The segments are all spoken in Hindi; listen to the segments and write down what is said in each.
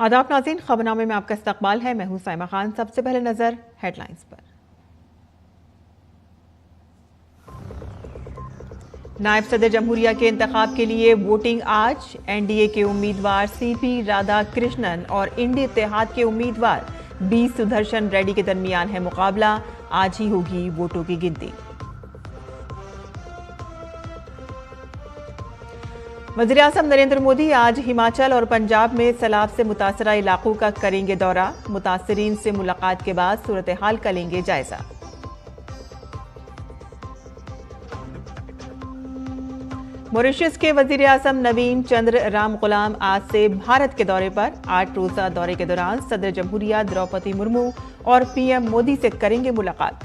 आदाब नाज़रीन, खबरनामे में आपका इस्तकबाल है। मैं हूं साइमा खान। सबसे पहले नजर हेडलाइंस पर। नायब सदर जमहूरिया के इंतखाब के लिए वोटिंग आज। एनडीए के उम्मीदवार सीपी राधाकृष्णन और इंडी इत्तेहाद के उम्मीदवार बी सुदर्शन रेड्डी के दरमियान है मुकाबला। आज ही होगी वोटों की गिनती। वज़ीर-ए-आज़म नरेंद्र मोदी आज हिमाचल और पंजाब में सैलाब से मुतासरा इलाकों का करेंगे दौरा। मुतासरीन से मुलाकात के बाद सूरत हाल का लेंगे जायजा। मॉरिशस के वज़ीर-ए-आज़म नवीन चंद्र राम गुलाम आज से भारत के दौरे पर। 8 रोज़ा दौरे के दौरान सदर जमहूरिया द्रौपदी मुर्मू और पीएम मोदी से करेंगे मुलाकात।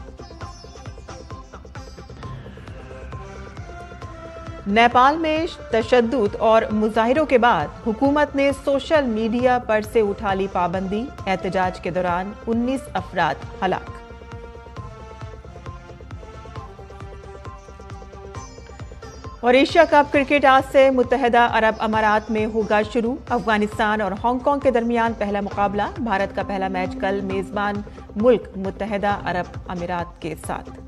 नेपाल में तशद्दुद और मुजाहिरों के बाद हुकूमत ने सोशल मीडिया पर से उठा ली पाबंदी। एहतजाज के दौरान 19 अफराद हलाक। और एशिया कप क्रिकेट आज से मुत्तहदा अरब अमारात में होगा शुरू। अफगानिस्तान और हांगकांग के दरमियान पहला मुकाबला। भारत का पहला मैच कल मेजबान मुल्क मुत्तहदा अरब अमीरात के साथ।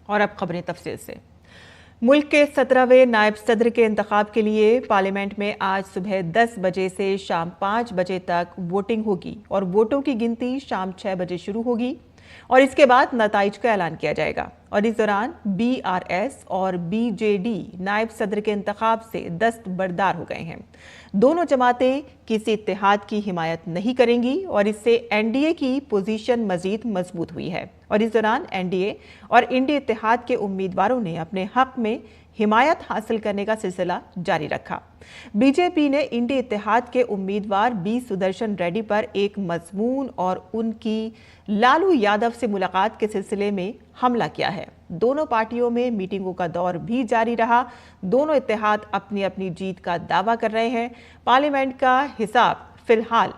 और अब खबरें तफसील से। मुल्क के 17वें नायब सदर के इंतखाब के लिए पार्लियामेंट में आज सुबह 10 बजे से शाम 5 बजे तक वोटिंग होगी और वोटों की गिनती शाम 6 बजे शुरू होगी और इसके बाद नताइज का ऐलान किया जाएगा। और इस दौरान बीआरएस और बीजेडी नायब सदर के इंतखाब से दस्तबरदार हो गए हैं। दोनों जमातें किसी इत्तेहाद की हिमायत नहीं करेंगी और इससे एनडीए की पोजीशन मजीद मजबूत हुई है। और इस दौरान एनडीए और इंडी इत्तेहाद के उम्मीदवारों ने अपने हक में हिमायत हासिल करने का सिलसिला जारी रखा। बीजेपी ने इंडी इत्तेहाद के उम्मीदवार बी सुदर्शन रेड्डी पर एक मजमून और उनकी लालू यादव से मुलाकात के सिलसिले में हमला किया है। दोनों पार्टियों में मीटिंगों का दौर भी जारी रहा। दोनों इत्तेहाद अपनी अपनी जीत का दावा कर रहे हैं। पार्लियामेंट का हिसाब फिलहाल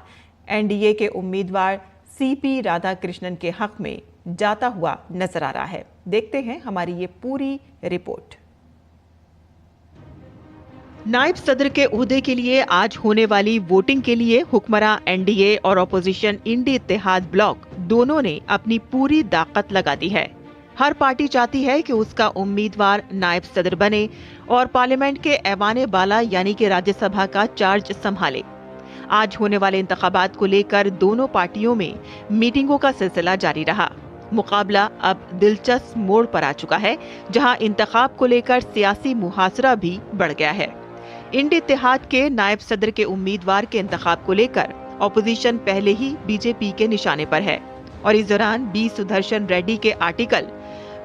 एनडीए के उम्मीदवार सीपी राधाकृष्णन के हक में जाता हुआ नजर आ रहा है। देखते हैं हमारी ये पूरी रिपोर्ट। नायब सदर के ओहदे के लिए आज होने वाली वोटिंग के लिए हुक्मरां एनडीए और अपोजिशन इंडी इत्तेहाद ब्लॉक दोनों ने अपनी पूरी ताकत लगा दी है। हर पार्टी चाहती है कि उसका उम्मीदवार नायब सदर बने और पार्लियामेंट के ऐवान बाला यानी कि राज्यसभा का चार्ज संभाले। आज होने वाले इंतखाबात को लेकर दोनों पार्टियों में मीटिंगों का सिलसिला जारी रहा। मुकाबला अब दिलचस्प मोड़ पर आ चुका है, जहां इंतखाब को लेकर सियासी मुहासरा भी बढ़ गया है। इंडी इत्तेहाद के नायब सदर के उम्मीदवार के इंतखाब को लेकर ऑपोजिशन पहले ही बीजेपी के निशाने पर है। और इस दौरान बी सुदर्शन रेड्डी के आर्टिकल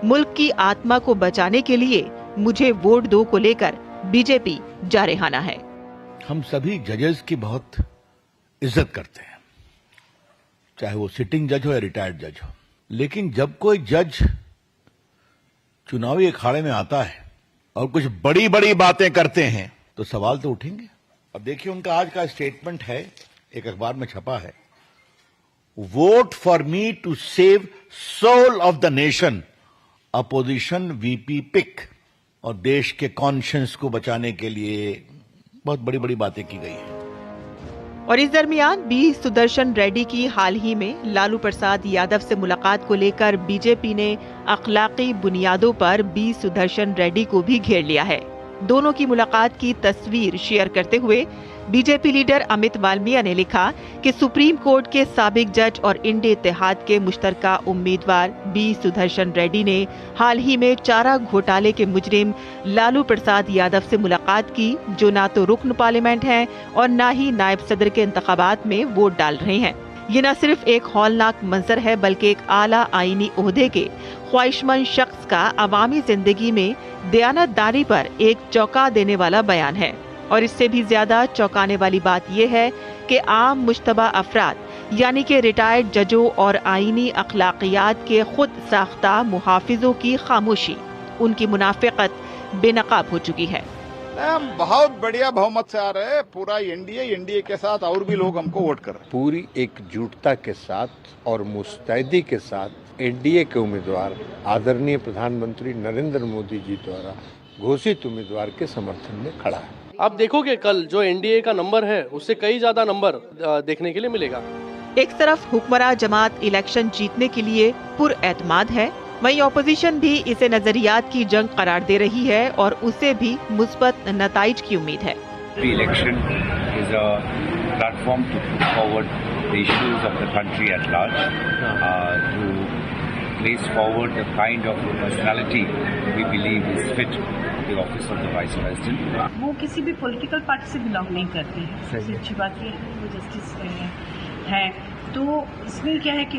मुल्क की आत्मा को बचाने के लिए मुझे वोट दो को लेकर बीजेपी जारहाना है। हम सभी जजेस की बहुत इज्जत करते हैं, चाहे वो सिटिंग जज हो या रिटायर्ड जज हो। लेकिन जब कोई जज चुनावी अखाड़े में आता है और कुछ बड़ी बड़ी बातें करते हैं तो सवाल तो उठेंगे। अब देखिए, उनका आज का स्टेटमेंट है, एक अखबार में छपा है, vote for me to save soul of the nation, opposition VP pick. और देश के कॉन्शियंस को बचाने के लिए बहुत बड़ी बड़ी बातें की गई है। और इस दरमियान बी सुदर्शन रेड्डी की हाल ही में लालू प्रसाद यादव से मुलाकात को लेकर बीजेपी ने अखलाकी बुनियादों पर बी सुदर्शन रेड्डी को भी घेर लिया है। दोनों की मुलाकात की तस्वीर शेयर करते हुए बीजेपी लीडर अमित मालवीय ने लिखा कि सुप्रीम कोर्ट के साबिक जज और इंडी इत्तेहाद के मुश्तरका उम्मीदवार बी सुदर्शन रेड्डी ने हाल ही में चारा घोटाले के मुजरिम लालू प्रसाद यादव से मुलाकात की, जो ना तो रुकन पार्लियामेंट हैं और ना ही नायब सदर के इंतखाबात में वोट डाल रहे हैं। ये न सिर्फ एक हौलनाक मंजर है, बल्कि एक आला आईनी ओहदे के ख्वाहिशमंद शख्स का अवामी जिंदगी में दयानतदारी पर एक चौंका देने वाला बयान है। और इससे भी ज्यादा चौंकाने वाली बात यह है कि आम मुश्तबा अफराद यानी कि रिटायर्ड जजों और आईनी अखलाकियात के खुद साख्ता मुहाफिजों की खामोशी, उनकी मुनाफिकत बेनकाब हो चुकी है। हम बहुत बढ़िया बहुमत से आ रहे हैं। पूरा एनडीए के साथ और भी लोग हमको वोट कर रहे हैं। पूरी एकजुटता के साथ और मुस्तैदी के साथ एनडीए के उम्मीदवार आदरणीय प्रधानमंत्री नरेंद्र मोदी जी द्वारा घोषित उम्मीदवार के समर्थन में खड़ा है। आप देखोगे कल जो एनडीए का नंबर है उससे कई ज्यादा नंबर देखने के लिए मिलेगा। एक तरफ हुक्मरान जमात इलेक्शन जीतने के लिए पुरएतमाद है, वहीं ऑपोजिशन भी इसे नजरियात की जंग करार दे रही है और उसे भी मुस्बत नताइज की उम्मीद है। Election is a platform to put forward the issues of the country at large, to place forward the kind of personality we believe is fit for the office of the Vice President. वो किसी भी पॉलिटिकल पार्टी से बिलोंग नहीं करती है। सबसे अच्छी बात ये है वो जस्टिस है। तो इसमें क्या है कि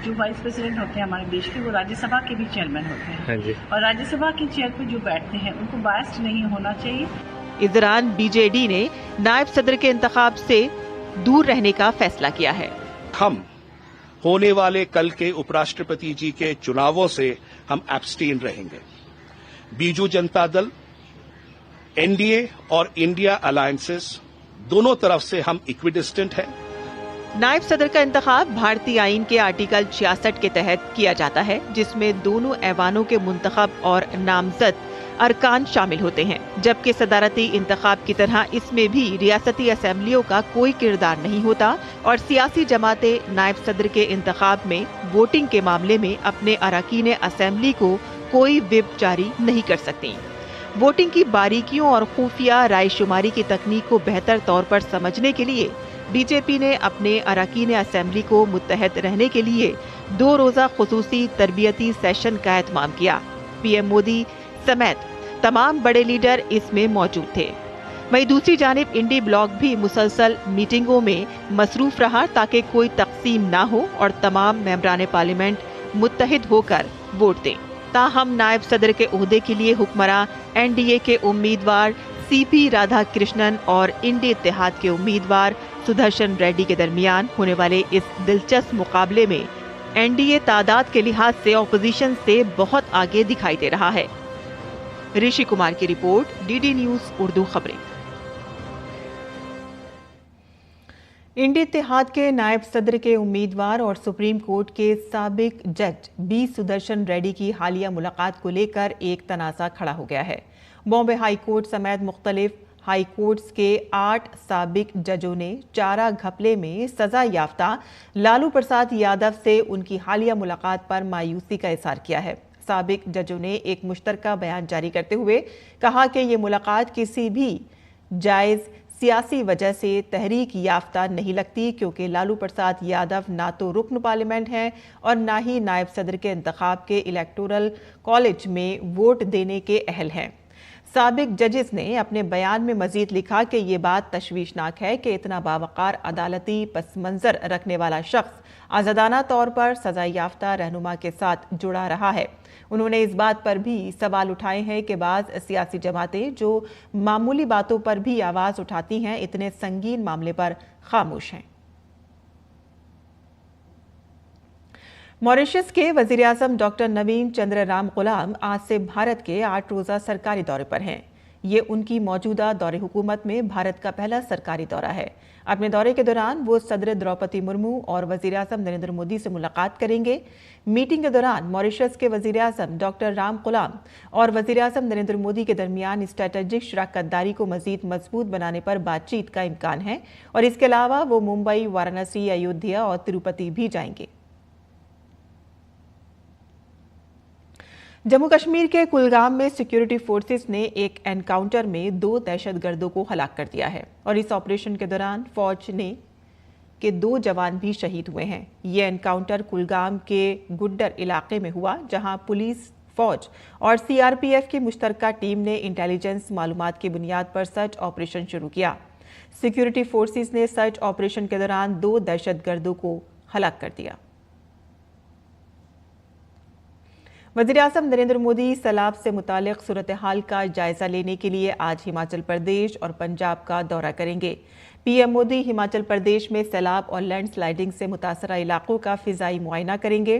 जो वाइस प्रेसिडेंट होते हैं हमारे देश के, वो राज्यसभा के भी चेयरमैन होते हैं और राज्यसभा के चेयर पर जो बैठते हैं उनको बायस्ड नहीं होना चाहिए। इस दौरान बीजेडी ने नायब सदर के इंतखाब से दूर रहने का फैसला किया है। हम होने वाले कल के उपराष्ट्रपति जी के चुनावों से हम एब्सटेन रहेंगे। बीजू जनता दल, एनडीए और इंडिया अलायंसेस दोनों तरफ से हम इक्विडिस्टेंट हैं। नायब सदर का इंतखाब भारतीय आईन के आर्टिकल 66 के तहत किया जाता है, जिसमें दोनों ऐवानों के मुंतखब और नामजद अरकान शामिल होते हैं, जबकि सदारती इंतखाब की तरह इसमें भी रियासती असेंबलियों का कोई किरदार नहीं होता और सियासी जमातें नायब सदर के इंतखाब में वोटिंग के मामले में अपने अरकान असेंबली को कोई व्हिप जारी नहीं कर सकती। वोटिंग की बारीकियों और खुफिया रायशुमारी की तकनीक को बेहतर तौर पर समझने के लिए बीजेपी ने अपने अरकान असेंबली को मुत्तहद रहने के लिए 2 रोजा खुसूसी तरबियती सेशन का एहतमाम किया। पीएम मोदी समेत तमाम बड़े लीडर इसमें मौजूद थे। वहीं दूसरी जानिब इंडी ब्लॉक भी मुसलसल मीटिंगों में मसरूफ रहा ताकि कोई तकसीम ना हो और तमाम मेंबरान पार्लियामेंट मुत्तहिद होकर वोट दें। ताहम नायब सदर के ओहदे के लिए हुक्मरान एनडीए के उम्मीदवार सीपी राधा कृष्णन और इंडी इत्तेहाद के उम्मीदवार सुदर्शन रेड्डी के दरमियान होने वाले इस दिलचस्प मुकाबले में एनडीए तादाद के लिहाज से ऑपोजिशन से बहुत आगे दिखाई दे रहा है। ऋषि कुमार की रिपोर्ट, डीडी न्यूज उर्दू खबरें। इंडी इत्तेहाद के नायब सदर के उम्मीदवार और सुप्रीम कोर्ट के साबिक जज बी सुदर्शन रेड्डी की हालिया मुलाकात को लेकर एक तनाज़ा खड़ा हो गया है। बॉम्बे हाई कोर्ट समेत मुख्तलिफ हाई कोर्ट्स के 8 साबिक जजों ने चारा घपले में सजा याफ्ता लालू प्रसाद यादव से उनकी हालिया मुलाकात पर मायूसी का इज़हार किया है। साबिक जजों ने एक मुश्तरका बयान जारी करते हुए कहा कि ये मुलाकात किसी भी जायज़ सियासी वजह से तहरीक याफ्ता नहीं लगती, क्योंकि लालू प्रसाद यादव ना तो रुकन पार्लियामेंट हैं और ना ही नायब सदर के इंतखाब के इलेक्टोरल कॉलेज में वोट देने के अहल हैं। साबिक जजेस ने अपने बयान में मजीद लिखा कि ये बात तशवीशनाक है कि इतना बावकार अदालती पस मंजर रखने वाला शख्स आज़ादाना तौर पर सजा याफ्ता रहनुमा के साथ जुड़ा रहा है। उन्होंने इस बात पर भी सवाल उठाए हैं कि बाज़ सियासी जमातें जो मामूली बातों पर भी आवाज़ उठाती हैं, इतने संगीन मामले पर खामोश हैं। मॉरिशस के वजीर आज़म डॉक्टर नवीन चंद्र राम गुलाम आज से भारत के 8 रोज़ा सरकारी दौरे पर हैं। ये उनकी मौजूदा दौरे हुकूमत में भारत का पहला सरकारी दौरा है। अपने दौरे के दौरान वो सदर द्रौपदी मुर्मू और वजीर आज़म नरेंद्र मोदी से मुलाकात करेंगे। मीटिंग के दौरान मॉरिशस के वजीर आज़म डॉक्टर राम गुलाम और वजीर आज़म नरेंद्र मोदी के दरमियान स्ट्रेटेजिक शराकतदारी को मजीद मजबूत बनाने पर बातचीत का इम्कान है और इसके अलावा वो मुंबई, वाराणसी, अयोध्या और तिरुपति भी जाएंगे। जम्मू कश्मीर के कुलगाम में सिक्योरिटी फोर्सेस ने एक एनकाउंटर में 2 दहशतगर्दों को हलाक कर दिया है और इस ऑपरेशन के दौरान फौज के 2 जवान भी शहीद हुए हैं। ये एनकाउंटर कुलगाम के गुड्डर इलाके में हुआ, जहां पुलिस, फौज और सीआरपीएफ की मुश्तरका टीम ने इंटेलिजेंस मालूमात की बुनियाद पर सर्च ऑपरेशन शुरू किया। सिक्योरिटी फोर्सेस ने सर्च ऑपरेशन के दौरान 2 दहशतगर्दों को हलाक कर दिया। वज़ीर-ए-आज़म नरेंद्र मोदी सैलाब से मुतालिक सूरत हाल का जायजा लेने के लिए आज हिमाचल प्रदेश और पंजाब का दौरा करेंगे। पीएम मोदी हिमाचल प्रदेश में सैलाब और लैंडस्लाइडिंग से मुतासरा इलाकों का फिजाई मुआयना करेंगे।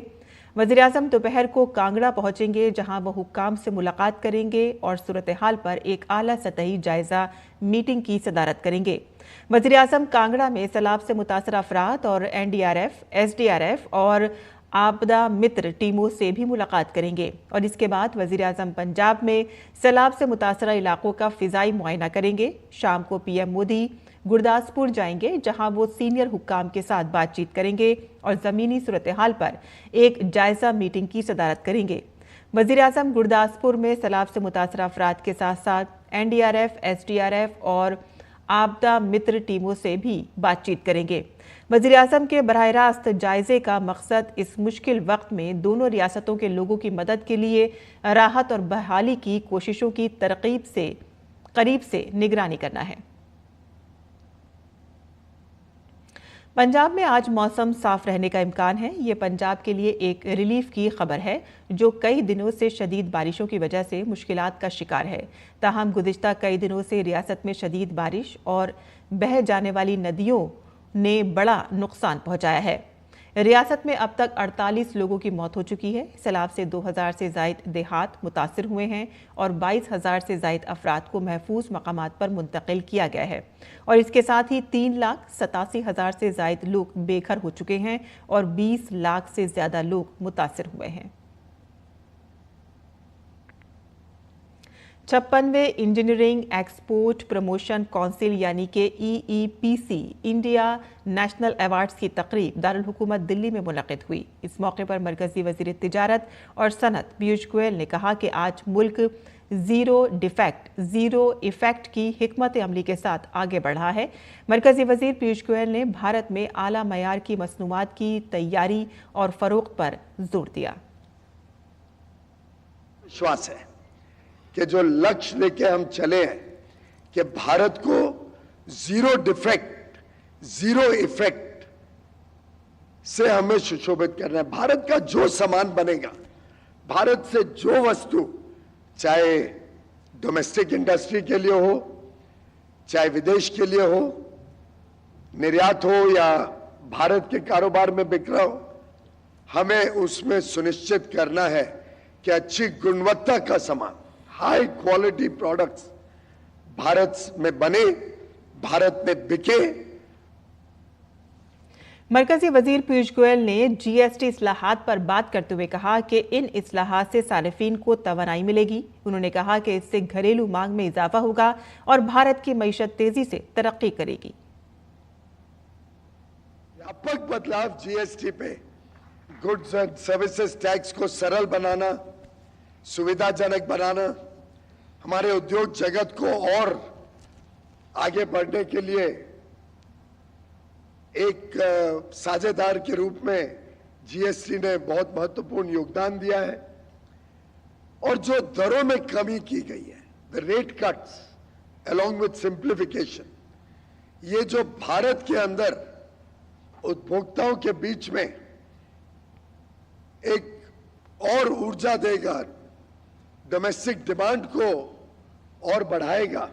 वज़ीर-ए-आज़म दोपहर को कांगड़ा पहुंचेंगे, जहां वह हुक्काम से मुलाकात करेंगे और सूरत हाल पर एक आला सतही जायजा मीटिंग की सदारत करेंगे। वज़ीर-ए-आज़म कांगड़ा में सैलाब से मुतासरा अफराद और एनडीआरएफ, एसडीआरएफ और आपदा मित्र टीमों से भी मुलाकात करेंगे और इसके बाद वज़ीर-ए-आज़म पंजाब में सैलाब से मुतासरा इलाकों का फ़िज़ाई मुआयना करेंगे। शाम को पीएम मोदी गुरदासपुर जाएंगे, जहां वो सीनियर हुक्काम के साथ बातचीत करेंगे और ज़मीनी सूरत हाल पर एक जायज़ा मीटिंग की सदारत करेंगे। वज़ीर-ए-आज़म गुरदासपुर में सैलाब से मुतासरा अफराद के साथ साथ NDRF, SDRF और आपदा मित्र टीमों से भी बातचीत करेंगे। वज़ीर-ए-आज़म के बराह रास्त जायजे का मकसद इस मुश्किल वक्त में दोनों रियासतों के लोगों की मदद के लिए राहत और बहाली की कोशिशों की करीब से निगरानी करना है। पंजाब में आज मौसम साफ रहने का इम्कान है। ये पंजाब के लिए एक रिलीफ की खबर है, जो कई दिनों से शदीद बारिशों की वजह से मुश्किलात का शिकार है। ताहम गुज़िश्ता कई दिनों से रियासत में शदीद बारिश और बह जाने वाली नदियों ने बड़ा नुकसान पहुंचाया है। रियासत में अब तक 48 लोगों की मौत हो चुकी है। सैलाब से 2000 से ज़ायद देहात मुतासिर हुए हैं और 22,000 से ज़ायद अफराद को महफूज मकामात पर मुंतकिल किया गया है और इसके साथ ही 3,87,000 से ज़ायद लोग बेघर हो चुके हैं और 20 लाख से ज़्यादा लोग मुतासिर हुए हैं। 56वें इंजीनियरिंग एक्सपोर्ट प्रमोशन काउंसिल यानी कि EEPC इंडिया नेशनल अवार्ड्स की तकरीब दारुल हुकूमत दिल्ली में मुनक़िद हुई। इस मौके पर मरकज़ी वज़ीर तिजारत और सनत पीयूष गोयल ने कहा कि आज मुल्क ज़ीरो डिफेक्ट ज़ीरो इफ़ेक्ट की हिकमत अमली के साथ आगे बढ़ा है। मरकज़ी वज़ीर पीयूष गोयल ने भारत में आला मयार की मसनूआत की तैयारी और फ़रोख्त पर जोर दिया। विश्वास है कि जो लक्ष्य लेके हम चले हैं कि भारत को जीरो डिफेक्ट जीरो इफेक्ट से हमें सुशोभित करना है। भारत का जो सामान बनेगा, भारत से जो वस्तु, चाहे डोमेस्टिक इंडस्ट्री के लिए हो, चाहे विदेश के लिए हो, निर्यात हो या भारत के कारोबार में बिक रहा हो, हमें उसमें सुनिश्चित करना है कि अच्छी गुणवत्ता का सामान, हाई क्वालिटी प्रोडक्ट्स भारत में बने, भारत में बिके। मरकजी वजीर पीयूष गोयल ने GST इस्लाहात पर बात करते हुए कहा कि इन इस्लाहात से सारिफीन को तवानाई मिलेगी। उन्होंने कहा कि इससे घरेलू मांग में इजाफा होगा और भारत की मईशत तेजी से तरक्की करेगी। व्यापक बदलाव GST पे, गुड्स एंड सर्विसेज टैक्स को सरल बनाना, सुविधाजनक बनाना, हमारे उद्योग जगत को और आगे बढ़ने के लिए एक साझेदार के रूप में GST ने बहुत महत्वपूर्ण योगदान दिया है। और जो दरों में कमी की गई है, the rate cuts along with simplification, ये जो भारत के अंदर उपभोक्ताओं के बीच में एक और ऊर्जा देगा, डोमेस्टिक डिमांड को और बढ़ाएगा,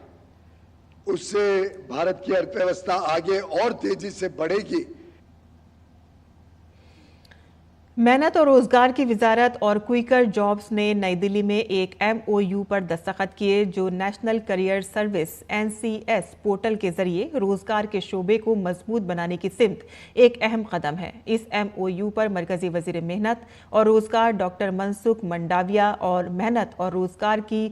उससे भारत की अर्थव्यवस्था आगे और तेजी से बढ़ेगी। मेहनत और रोजगार की वजारत और क्विकर जॉब्स ने नई दिल्ली में एक MOU पर दस्तखत किए, जो national career service NCS portal के जरिए रोजगार के शोबे को मजबूत बनाने की सिमत एक अहम कदम है। इस MOU पर मरकजी वजीर मेहनत और रोजगार डॉक्टर मनसुख मंडाविया और मेहनत और रोजगार की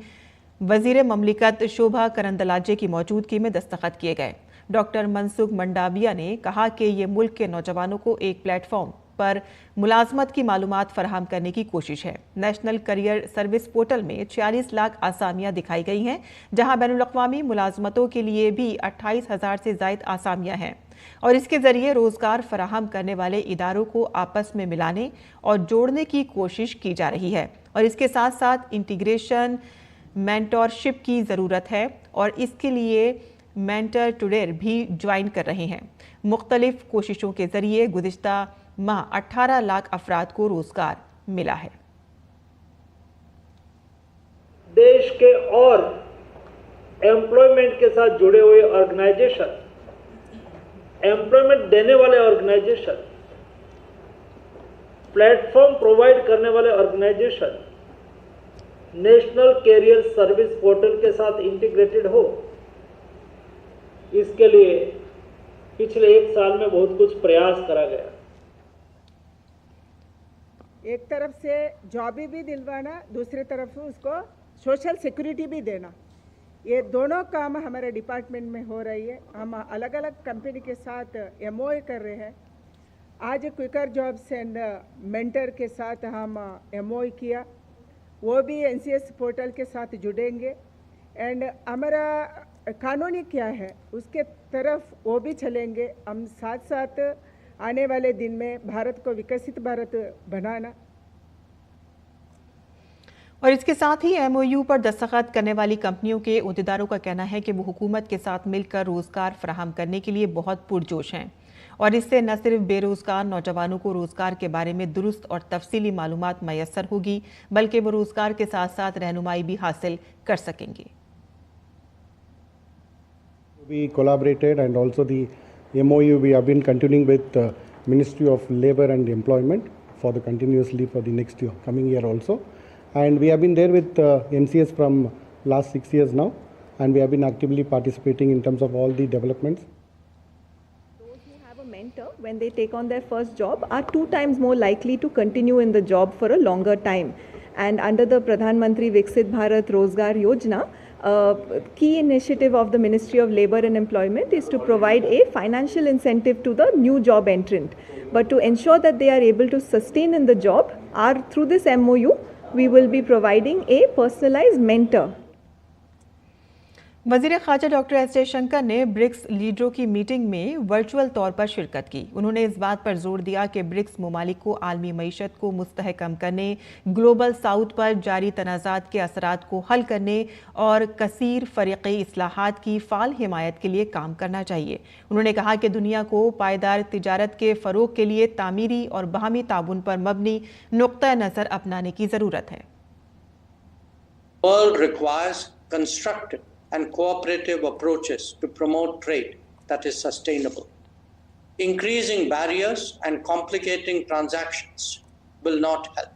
वजीर ममलिकत शोभा करंदलाजे की मौजूदगी में दस्तखत किए गए। डॉक्टर मनसुख मंडाविया ने कहा कि ये मुल्क के नौजवानों को एक प्लेटफॉर्म पर मुलाजमत की मालूमात फराहम करने की कोशिश है। नेशनल करियर सर्विस पोर्टल में 46 लाख आसामियां दिखाई गई हैं, जहां बैनुल-अक़वामी मुलाजमतों के लिए भी 28,000 से ज़ायद आसामियां हैं और इसके जरिए रोजगार फराहम करने वाले इदारों को आपस में मिलाने और जोड़ने की कोशिश की जा रही है और इसके साथ साथ इंटीग्रेशन, मेंटरशिप की ज़रूरत है और इसके लिए मेंटर टुडेर भी ज्वाइन कर रहे हैं। मुख्तलिफ कोशिशों के जरिए गुज़िश्ता माह 18 लाख अफराद को रोजगार मिला है। देश के और एम्प्लॉयमेंट के साथ जुड़े हुए ऑर्गेनाइजेशन, एम्प्लॉयमेंट देने वाले ऑर्गेनाइजेशन, प्लेटफॉर्म प्रोवाइड करने वाले organisation national career service portal के साथ इंटीग्रेटेड हो, इसके लिए पिछले 1 साल में बहुत कुछ प्रयास करा गया। एक तरफ से जॉब भी दिलवाना, दूसरी तरफ से उसको सोशल सिक्योरिटी भी देना, ये दोनों काम हमारे डिपार्टमेंट में हो रही है। हम अलग अलग कंपनी के साथ MOU कर रहे हैं। आज क्विकर जॉब्स एंड मेंटर के साथ हम MOU किया, वो भी NCS पोर्टल के साथ जुड़ेंगे एंड हमारा कानूनी क्या है उसके तरफ वो भी चलेंगे। हम साथ साथ आने वाले दिन में भारत को विकसित भारत बनाना। और इसके साथ ही MOU पर दस्तखत करने वाली कंपनियों के अहदेदारों का कहना है कि वो हुकूमत के साथ मिलकर रोजगार फराहम करने के लिए बहुत पुरजोश हैं और इससे न सिर्फ बेरोजगार नौजवानों को रोजगार के बारे में दुरुस्त और तफसीली मालूमात मैसर होगी, बल्कि वो रोजगार के साथ साथ रहनुमाई भी हासिल कर सकेंगे। We collaborated and also the MOU we have been continuing with Ministry of Labour and Employment for the continuously for the next year, coming year also, and we have been there with NCS from last 6 years now, and we have been actively participating in terms of all the developments. Those who have a mentor when they take on their first job are 2 times more likely to continue in the job for a longer time. And under the Pradhan Mantri Viksit Bharat Rozgar Yojana, key initiative of the Ministry of Labour and Employment is to provide a financial incentive to the new job entrant. But to ensure that they are able to sustain in the job, through this MOU, we will be providing a personalized mentor. वज़ीर ख़ारजा डॉक्टर एस जयशंकर ने ब्रिक्स लीडरों की मीटिंग में वर्चुअल तौर पर शिरकत की। उन्होंने इस बात पर जोर दिया कि ब्रिक्स ममालिक को आलमी मईशत को मुस्तहकम करने, ग्लोबल साउथ पर जारी तनाज़ात के असरात को हल करने और कसीर फ़रीक़ी इस्लाहात की फ़ाल हिमायत के लिए काम करना चाहिए। उन्होंने कहा कि दुनिया को पायदार तिजारत के फ़रोग़ के लिए तामीरी और बाहमी ताउन पर मबनी नुक्ता नज़र अपनाने की ज़रूरत है। World requires constructive and cooperative approaches to promote trade that is sustainable. Increasing barriers and complicating transactions will not help.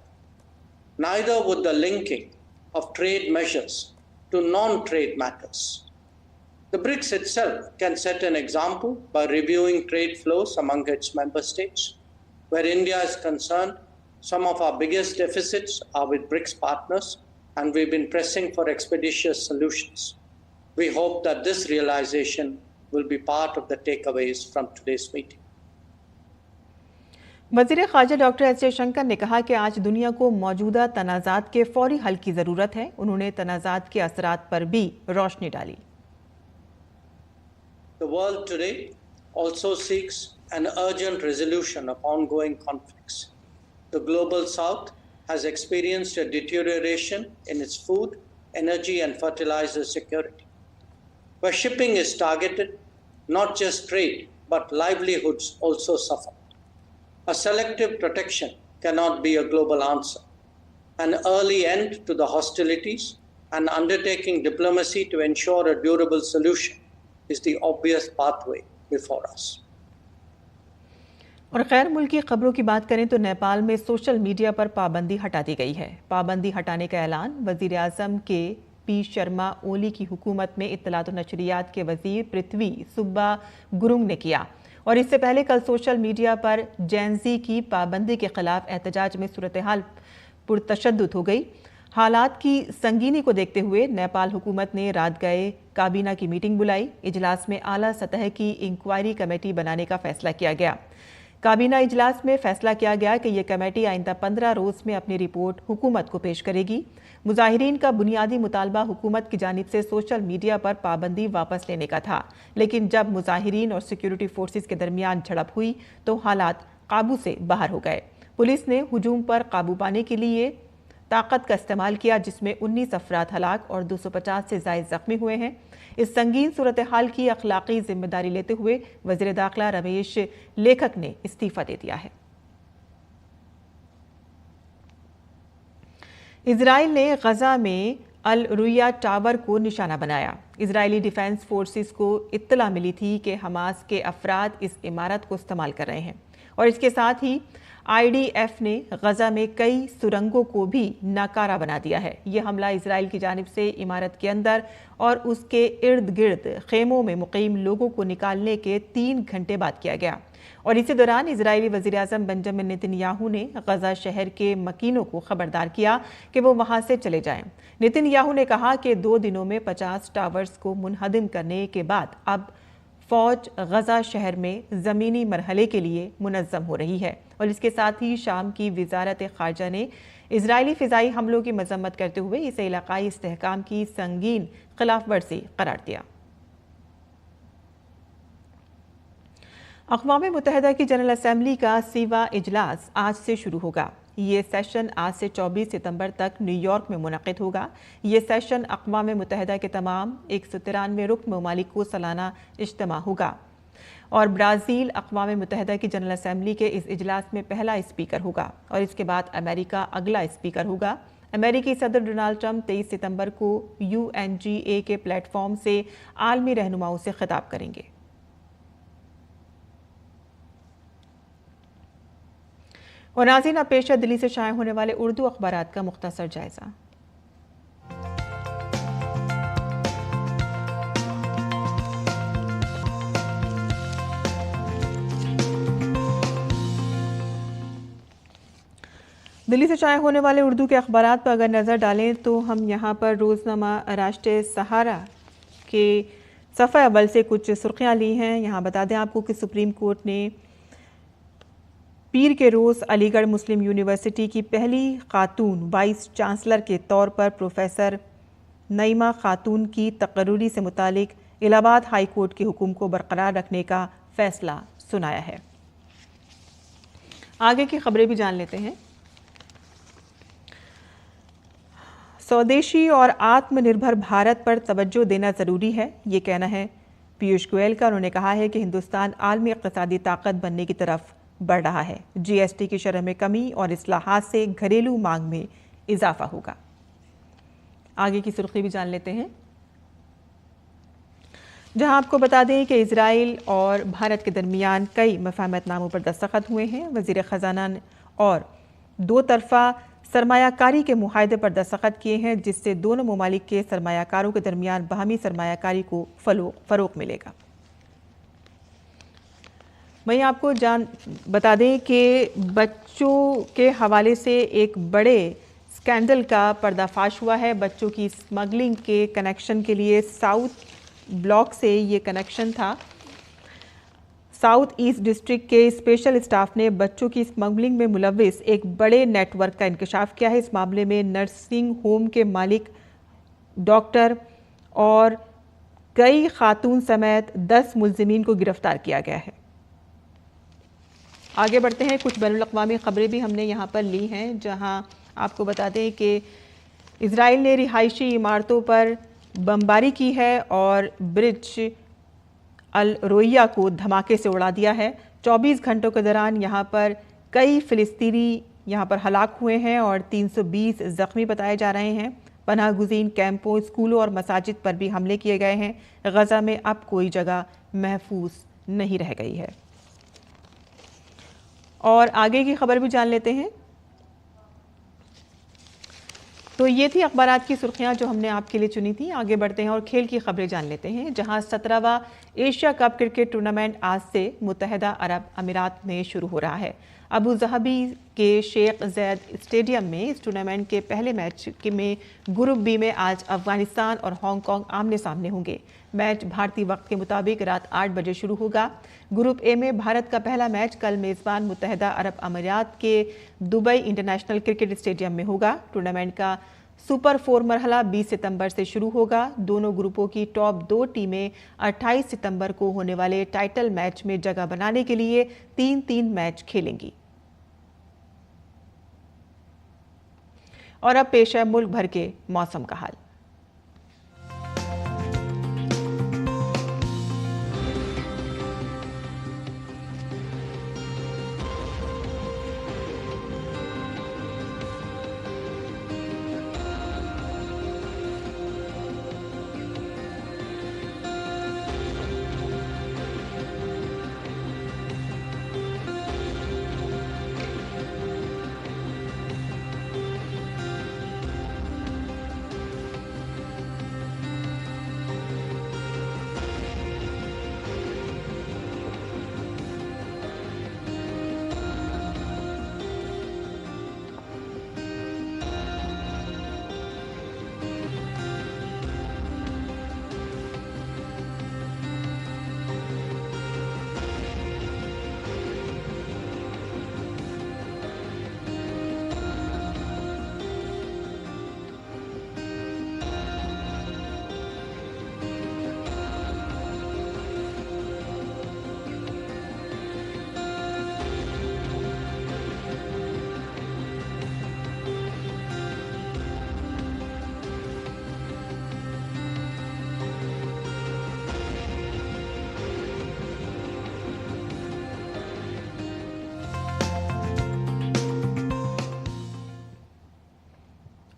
Neither would the linking of trade measures to non-trade matters. The BRICS itself can set an example by reviewing trade flows among its member states. Where India is concerned, some of our biggest deficits are with BRICS partners, and we've been pressing for expeditious solutions. We hope that this realization will be part of the takeaways from today's meeting. वज़ीर ख़ारजा डॉक्टर एस जयशंकर ने कहा कि आज दुनिया को मौजूदा तनाज़ात के फौरी हल की ज़रूरत है। उन्होंने तनाज़ात के असरात पर भी रोशनी डाली। The world today also seeks an urgent resolution of ongoing conflicts. The global south has experienced a deterioration in its food, energy and fertilizer security. Where shipping is targeted, not just trade, but livelihoods also suffer. A selective protection cannot be a global answer. An early end to the hostilities and undertaking diplomacy to ensure a durable solution is the obvious pathway before us. और गैर मुल्की खबरों की बात करें तो नेपाल में सोशल मीडिया पर पाबंदी हटा दी गई है। पाबंदी हटाने का ऐलान वज़ीर आज़म के पी शर्मा ओली की हुकूमत में इत्तलात और नशरियात के वजीर पृथ्वी सुब्बा गुरुंग ने किया और इससे पहले कल सोशल मीडिया पर जेनजी की पाबंदी के खिलाफ एहतजाज में सूरत हाल पुरतशद्दुद हो गई। हालात की संगीनी को देखते हुए नेपाल हुकूमत ने रात गए काबीना की मीटिंग बुलाई। इजलास में आला सतह की इंक्वायरी कमेटी बनाने का फैसला किया गया। काबीना इजलास में फैसला किया गया कि यह कमेटी आइंदा 15 रोज़ में अपनी रिपोर्ट हुकूमत को पेश करेगी। मुजाहिरीन का बुनियादी मुतालबा हुकूमत की जानिब से सोशल मीडिया पर पाबंदी वापस लेने का था, लेकिन जब मुजाहिरीन और सिक्योरिटी फोर्सेस के दरमियान झड़प हुई तो हालात काबू से बाहर हो गए। पुलिस ने हुजूम पर काबू पाने के लिए ताकत का इस्तेमाल किया, जिसमें 19 अफराद हलाक और 250 से ज़ायद जख्मी हुए हैं। इस संगीन सूरत हाल की अखलाकी जिम्मेदारी लेते हुए वज़ीर दाखिला रमेश लेखक ने इस्तीफ़ा दे दिया है। इजराइल ने गजा में अल रुया टावर को निशाना बनाया। इजरायली डिफेंस फोर्सेस को इत्तला मिली थी कि हमास के अफराद इस इमारत को इस्तेमाल कर रहे हैं और इसके साथ ही IDF ने गजा में कई सुरंगों को भी नाकारा बना दिया है। ये हमला इजराइल की जानिब से इमारत के अंदर और उसके इर्द गिर्द खेमों में मुकीम लोगों को निकालने के 3 घंटे बाद किया गया और इसी दौरान इजरायली वज़ीर-ए-आज़म बेंजामिन नेतन्याहू ने गजा शहर के मकीनों को खबरदार किया कि वो वहां से चले जाएं। नेतन्याहू ने कहा कि 2 दिनों में 50 टावर्स को मुनहदिम करने के बाद अब फौज गजा शहर में ज़मीनी मरहले के लिए मुनज़्ज़म हो रही है और इसके साथ ही शाम की वज़ारत ख़ारजा ने इजरायली फ़िज़ाई हमलों की मज़म्मत करते हुए इसे इलाक़ाई इस्तेहकाम की संगीन खिलाफ वर्जी करार दिया। अक़वाम मुत्तहिदा की जनरल असम्बली का 80वां इजलास आज से शुरू होगा। ये सेशन आज से 24 सितंबर तक न्यूयॉर्क में मुनक़िद होगा। ये सेशन अक़वाम मुत्तहिदा के तमाम 193 रुकन ममालिक को सालाना इज्तिमा होगा और ब्राज़ील अक़वाम मुत्तहिदा की जनरल असम्बली के इस इजलास में पहला स्पीकर होगा और इसके बाद अमेरिका अगला स्पीकर होगा। अमेरिकी सदर डोनाल्ड ट्रंप 23 सितंबर को UNGA के प्लेटफॉर्म से आलमी रहनुमाओं से खिताब करेंगे। और नाज़रीन, अब पेश है दिल्ली से शाये होने वाले उर्दू अखबारात का मुख्तसर जायजा। दिल्ली से शाये होने वाले उर्दू के अखबारात पर अगर नज़र डालें तो हम यहाँ पर रोज़नामा राष्ट्रीय सहारा के सफ़े अव्वल से कुछ सुर्खियाँ ली हैं। यहाँ बता दें आपको कि सुप्रीम कोर्ट ने पीर के रोज़ अलीगढ़ मुस्लिम यूनिवर्सिटी की पहली खातून वाइस चांसलर के तौर पर प्रोफेसर नईमा खातून की तकर्री से मुतालिक इलाहाबाद हाई कोर्ट के हुक्म को बरकरार रखने का फैसला सुनाया है। आगे की खबरें भी जान लेते हैं। स्वदेशी और आत्मनिर्भर भारत पर तवज्जो देना ज़रूरी है, ये कहना है पीयूष गोयल का। उन्होंने कहा है कि हिंदुस्तान आलमी इक़्तिसादी ताकत बनने की तरफ बढ़ रहा है। GST की शरह में कमी और इस्लाहात से घरेलू मांग में इजाफा होगा। आगे की सुर्खी भी जान लेते हैं, जहां आपको बता दें कि इजराइल और भारत के दरमियान कई मफाहमतनामों पर दस्तखत हुए हैं। वज़ीर ख़जाना और 2 तरफ़ा सरमायाकारी के मुआहदे पर दस्तखत किए हैं, जिससे दोनों ममालिक के सरमायाकारों के दरमियान बाहमी सरमायाकारी को फ़रोग़ मिलेगा। वहीं आपको बता दें कि बच्चों के हवाले से एक बड़े स्कैंडल का पर्दाफाश हुआ है। बच्चों की स्मगलिंग के कनेक्शन के लिए साउथ ब्लॉक से ये कनेक्शन था। साउथ ईस्ट डिस्ट्रिक्ट के स्पेशल स्टाफ ने बच्चों की स्मगलिंग में मुलव्विस एक बड़े नेटवर्क का इंकशाफ किया है। इस मामले में नर्सिंग होम के मालिक, डॉक्टर और कई खातून समेत 10 मुल्ज़िमीन को गिरफ्तार किया गया है। आगे बढ़ते हैं, कुछ बैनुल अक़वामी ख़बरें भी हमने यहाँ पर ली हैं, जहाँ आपको बता दें कि इजराइल ने रिहायशी इमारतों पर बमबारी की है और ब्रिज अल रोइया को धमाके से उड़ा दिया है। 24 घंटों के दौरान यहाँ पर कई फ़िलिस्तीनी यहाँ पर हलाक हुए हैं और 320 ज़ख्मी बताए जा रहे हैं। पनाह गुज़ीन कैंपों, स्कूलों और मसाजिद पर भी हमले किए गए हैं। गज़ा में अब कोई जगह महफूज नहीं रह गई है। और आगे की खबर भी जान लेते हैं। तो ये थी अखबारात की सुर्खियां जो हमने आपके लिए चुनी थी। आगे बढ़ते हैं और खेल की खबरें जान लेते हैं, जहां 17वां एशिया कप क्रिकेट टूर्नामेंट आज से मुत्तहिदा अरब अमीरात में शुरू हो रहा है। अबू धाबी के शेख ज़ैद स्टेडियम में इस टूर्नामेंट के पहले मैच में ग्रुप बी में आज अफगानिस्तान और हांगकांग आमने सामने होंगे। मैच भारतीय वक्त के मुताबिक रात 8 बजे शुरू होगा। ग्रुप ए में भारत का पहला मैच कल मेज़बान मुत्तहिदा अरब अमीरात के दुबई इंटरनेशनल क्रिकेट स्टेडियम में होगा। टूर्नामेंट का सुपर 4 मरहला 20 सितंबर से शुरू होगा। दोनों ग्रुपों की टॉप 2 टीमें 28 सितंबर को होने वाले टाइटल मैच में जगह बनाने के लिए 3-3 मैच खेलेंगी। और अब पेश है मुल्क भर के मौसम का हाल।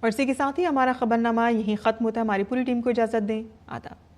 और इसी के साथ ही हमारा खबरनामा यहीं ख़त्म होता है। हमारी पूरी टीम को इजाज़त दें। आदाब।